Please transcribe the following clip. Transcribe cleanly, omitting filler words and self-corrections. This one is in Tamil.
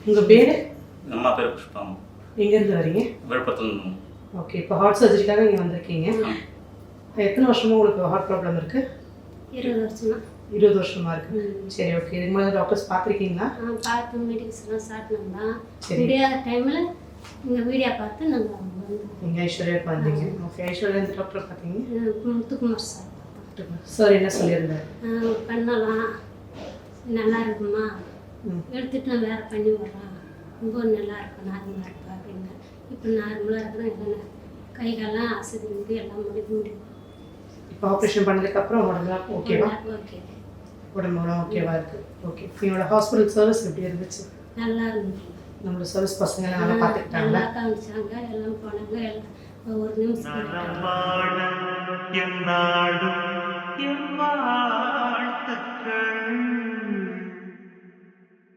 உங்கள் பேர்? அம்மா பேர் புஷ்பம். எங்கேருந்து வரீங்க? விழுப்புரத்துல. ஓகே, இப்போ ஹார்ட் சர்ஜரிக்காக இங்கே வந்திருக்கீங்க. எத்தனை வருஷமாக உங்களுக்கு ஹார்ட் ப்ராப்ளம் இருக்குது? 20 வருஷமா. 20 வருஷமாக இருக்குது. சரி, ஓகே. இதுக்கு முன்னாடி டாக்டர்ஸ் பார்த்துருக்கீங்களா? பார்த்து மெடிக்கல்ஸ்லாம் ஸ்டார்ட் பண்ணலாம். முடியாத டைமில் இந்த வீடியோ பார்த்து நாங்கள் வந்தோம். நீங்கள் ஐஸ்வர்யாவுக்கு வந்தீங்க. ஓகே, ஐஸ்வர்யா இந்த டாக்டர் பார்த்தீங்க? முத்துக்குமார் சார். சார் என்ன சொல்லியிருந்தார்? பண்ணலாம், நல்லா இருக்குமா, எடுத்துகிட்டு நான் வேறு பண்ணி வர்றேன், ரொம்ப நல்லா இருக்கும், நார்மலாக இருப்பா அப்படின்னு. இப்போ நார்மலாக இருக்கிறேன், என்ன கை காலெலாம் அசதி முடியும், எல்லாம் முடியும். இப்போ ஆப்ரேஷன் பண்ணதுக்கப்புறம் உடம்புலாம் ஓகேவா? ஓகே, உடம்புலாம் ஓகேவா இருக்குது. ஓகே, என்னோட ஹாஸ்பிட்டல் சர்வீஸ் எப்படி இருந்துச்சு? நல்லா இருந்துச்சு. நம்மளோட சர்வீஸ் பசங்க நல்லா பார்த்துக்கிட்டாங்க, நல்லா காமிச்சாங்க, எல்லாம் போனாங்க, எல்லாம் ஒரு நிமிஷம்.